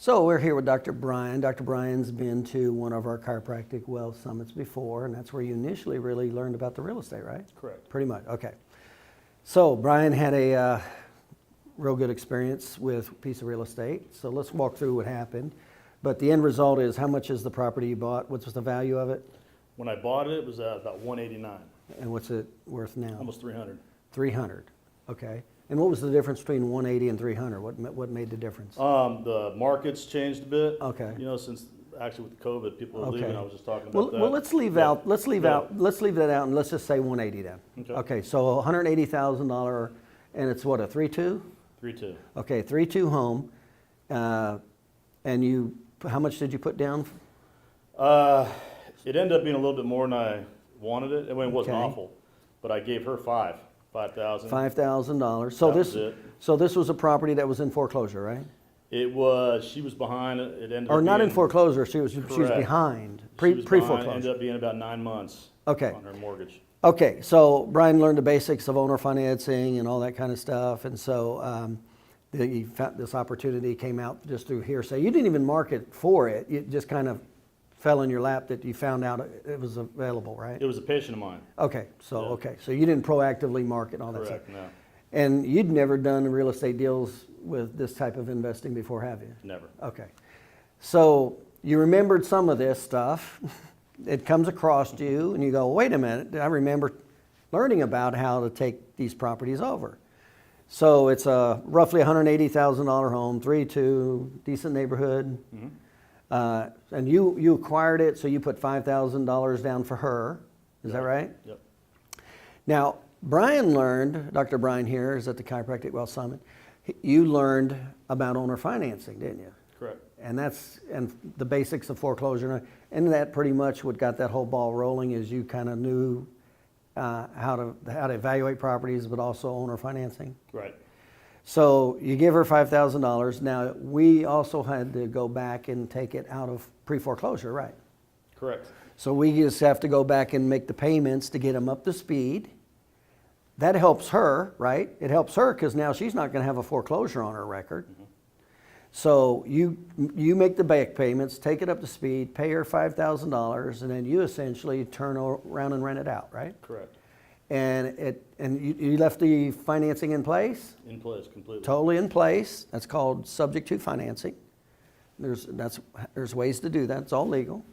So we're here with Dr. Brian. Dr. Brian's been to one of our chiropractic wealth summits before, and that's where you initially really learned about the real estate, right? Correct. Pretty much, okay. So Brian had a real good experience with a piece of real estate. So let's walk through what happened. But the end result is, how much is the property you bought? What's the value of it? When I bought it, it was about 189, And what's it worth now? almost 300. 300, okay. And what was the difference between 180 and 300? What made the difference? The market's changed a bit. Okay. You know, since actually with COVID, people are Okay. leaving. I was just talking about that. Well, let's leave Yeah. out. Let's leave Yeah. out. Let's leave that out, and let's just say 180 then. Okay. So $180,000, and it's what, a 3.2? 3.2. Okay, 3.2 home, and you. How much did you put down? It ended up being a little bit more than I wanted it. I mean, it wasn't Okay. awful, but I gave her $5,000. $5,000. So That this. was it. So this was a property that was in foreclosure, right? It was. She was behind it. It ended Or up not in being- foreclosure. She was Correct. behind. She was Pre behind. It foreclosure. ended up being about 9 months. Okay. On her mortgage. Okay, so Brian learned the basics of owner financing and all that kind of stuff, and so this opportunity came out just through hearsay. You didn't even market for it; it just kind of fell in your lap that you found out it was available, right? It was a patient of mine. Okay, so Yeah. so you didn't proactively market all that stuff, Correct. No. and you'd never done real estate deals with this type of investing before, have you? Never. Okay, so you remembered some of this stuff. It comes across to you, and you go, wait a minute, I remember learning about how to take these properties over. So it's a roughly $180,000 home, 3.2, decent neighborhood. Mm-hmm. And you acquired it, so you put $5,000 down for her. Is that right? Yep. Now, Brian learned, Dr. Brian here is at the Chiropractic Wealth Summit, you learned about owner financing, didn't you? Correct. And the basics of foreclosure, and that pretty much what got that whole ball rolling is you kind of knew how to evaluate properties, but also owner financing. Right. So you give her $5,000. Now we also had to go back and take it out of pre-foreclosure, right? Correct. So we just have to go back and make the payments to get them up to speed. That helps her, right? It helps her because now she's not going to have a foreclosure on her record. Mm-hmm. So you make the back payments, take it up to speed, pay her $5,000, and then you essentially turn around and rent it out, right? Correct. And you left the financing in place? In place completely. Totally in place. That's called subject to financing. There's ways to do that. It's all legal.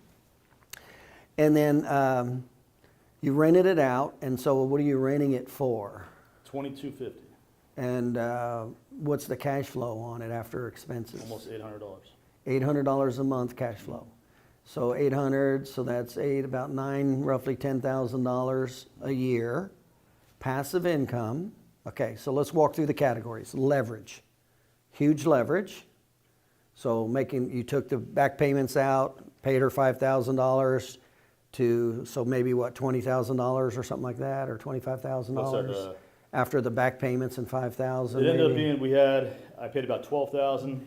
And then you rented it out. And so what are you renting it for? $2,250. And what's the cash flow on it after expenses? Almost $800. $800 a month cash flow. So 800, so that's about roughly $10,000 a year. Passive income. Okay, so let's walk through the categories. Leverage, huge leverage. So you took the back payments out, paid her $5,000 so maybe what, $20,000 or something like that, or $25,000 after the back payments and $5,000. It ended up being I paid about $12,000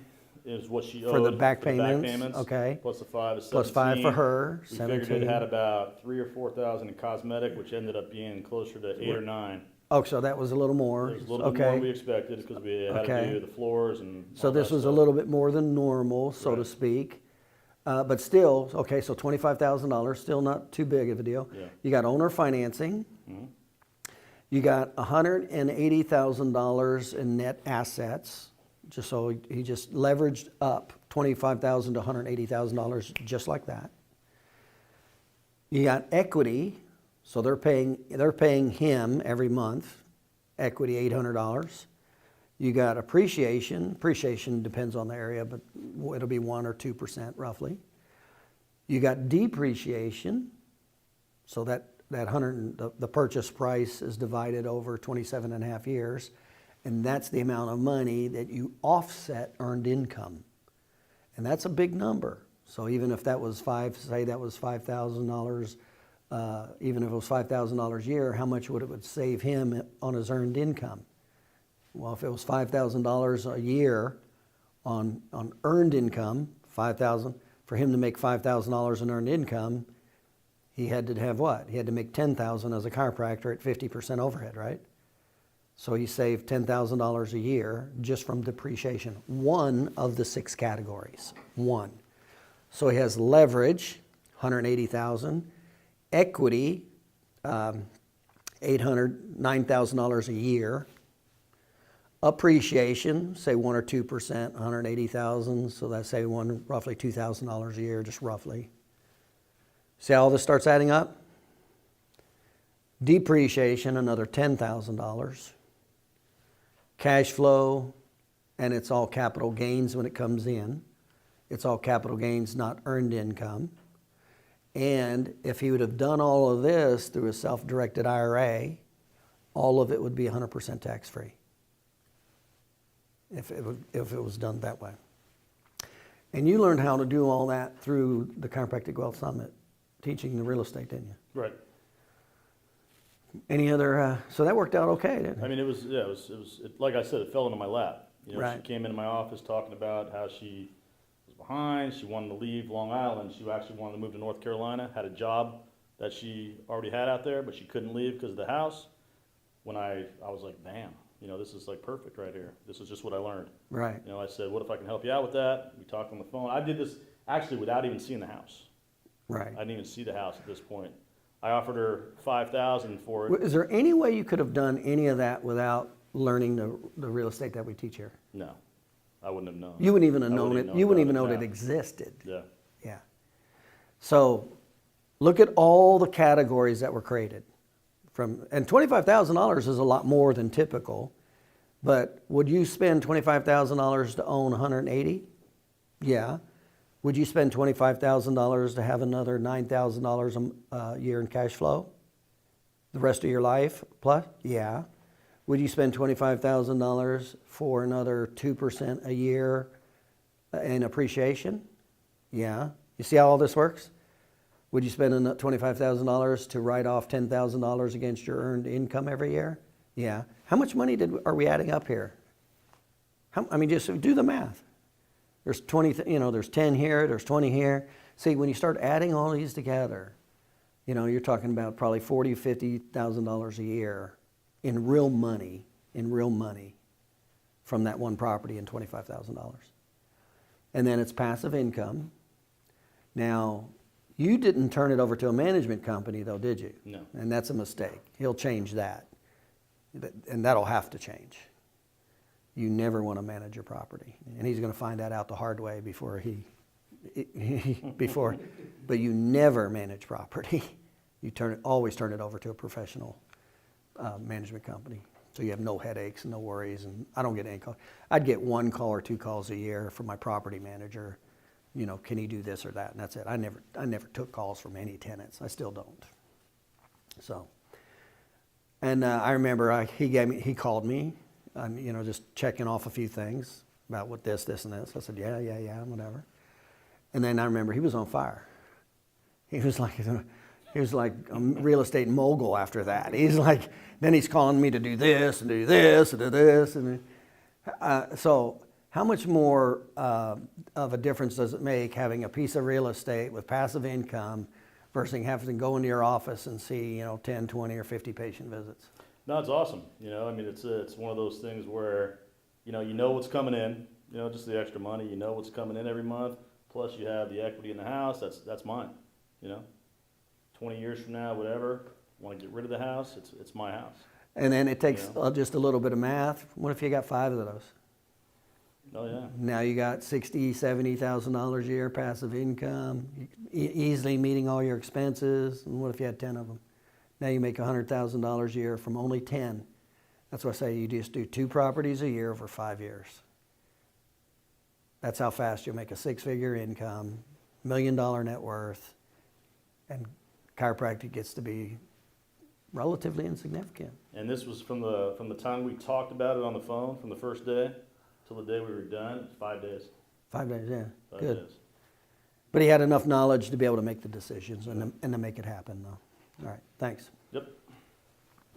is what she owed for the back payments. Okay. Plus the 5 is 17. Plus 5 for her. We 17. figured it had about $3,000 or $4,000 in cosmetic, which ended up being closer to 8 or 9. Oh, so that was a little more. It was a little bit more than we expected because we had to do the floors and. So all this that was stuff. a little bit more than normal, so to speak. But still, okay, so $25,000, still not too big of a deal. Yeah. You got owner financing. Mm-hmm. You got $180,000 in net assets. He just leveraged up $25,000 to $180,000 just like that. You got equity, so they're paying him every month, equity $800. You got appreciation. Appreciation depends on the area, but it'll be 1 or 2% roughly. You got depreciation, so that the purchase price is divided over 27 and a half years, and that's the amount of money that you offset earned income, and that's a big number. So even if that was $5,000, even if it was $5,000 a year, how much would save him on his earned income? Well, if it was $5,000 a year on earned income, $5,000 for him to make $5,000 in earned income, he had to have what? He had to make $10,000 as a chiropractor at 50% overhead, right? So he saved $10,000 a year just from depreciation. One of the 6 categories. One. So he has leverage, $180,000. Equity, $9,000 a year. Appreciation, say 1 or 2%, $180,000. So that's say roughly $2,000 a year, just roughly. See how all this starts adding up? Depreciation, another $10,000. Cash flow, and it's all capital gains when it comes in. It's all capital gains, not earned income. And if he would have done all of this through a self-directed IRA, all of it would be 100% tax-free. If it was done that way. And you learned how to do all that through the Chiropractic Wealth Summit, teaching the real estate, didn't you? Right. Any other, so that worked out okay, didn't it? I mean, like I said, it fell into my lap. You know, Right. She came into my office talking about how she was behind, she wanted to leave Long Island, she actually wanted to move to North Carolina, had a job that she already had out there, but she couldn't leave because of the house. When I was like, bam, you know, this is like perfect right here. This is just what I learned. Right. You know, I said, what if I can help you out with that? We talked on the phone. I did this actually without even seeing the house. Right. I didn't even see the house at this point. I offered her $5,000 for it. Is there any way you could have done any of that without learning the real estate that we teach here? No, I wouldn't have known. You wouldn't even have known it. You wouldn't even know it it existed. Yeah. Yeah. So look at all the categories that were created. And $25,000 is a lot more than typical. But would you spend $25,000 to own 180? Yeah. Would you spend $25,000 to have another $9,000 a year in cash flow? The rest of your life plus? Yeah. Would you spend $25,000 for another 2% a year in appreciation? Yeah. You see how all this works? Would you spend $25,000 to write off $10,000 against your earned income every year? Yeah. How much money are we adding up here? I mean, just do the math. There's 20, there's 10 here, there's 20 here. See, when you start adding all these together, you're talking about probably $40,000, $50,000 a year in real money from that one property and $25,000. And then it's passive income. Now, you didn't turn it over to a management company though, did you? No. And that's a mistake. He'll change that. And that'll have to change. You never want to manage your property. And he's going to find that out the hard way but you never manage property. You always turn it over to a professional management company. So you have no headaches and no worries. And I don't get any calls. I'd get 1 call or 2 calls a year from my property manager. Can he do this or that? And that's it. I never took calls from any tenants. I still don't. So, and I remember he called me, just checking off a few things about what this, and this. I said, yeah, whatever. And then I remember he was on fire. He was like a real estate mogul after that. Then he's calling me to do this and do this and do this. And so how much more of a difference does it make having a piece of real estate with passive income versus having to go into your office and see, 10, 20, or 50 patient visits? No, it's awesome. I mean, it's one of those things where, you know what's coming in, just the extra money, what's coming in every month. Plus you have the equity in the house. That's mine, 20 years from now, whatever, want to get rid of the house, it's my house. And then it takes just a little bit of math. What if you got 5 of those? Oh, yeah. Now you got $60,000, $70,000 a year passive income, easily meeting all your expenses. And what if you had 10 of them? Now you make $100,000 a year from only 10. That's why I say you just do 2 properties a year over 5 years. That's how fast you'll make a 6-figure income, $1 million net worth, and chiropractic gets to be relatively insignificant. And this was from the time we talked about it on the phone, from the first day till the day we were done, 5 days. 5 days, yeah. 5 Good. days. But he had enough knowledge to be able to make the decisions and to make it happen, though. All right, thanks. Yep.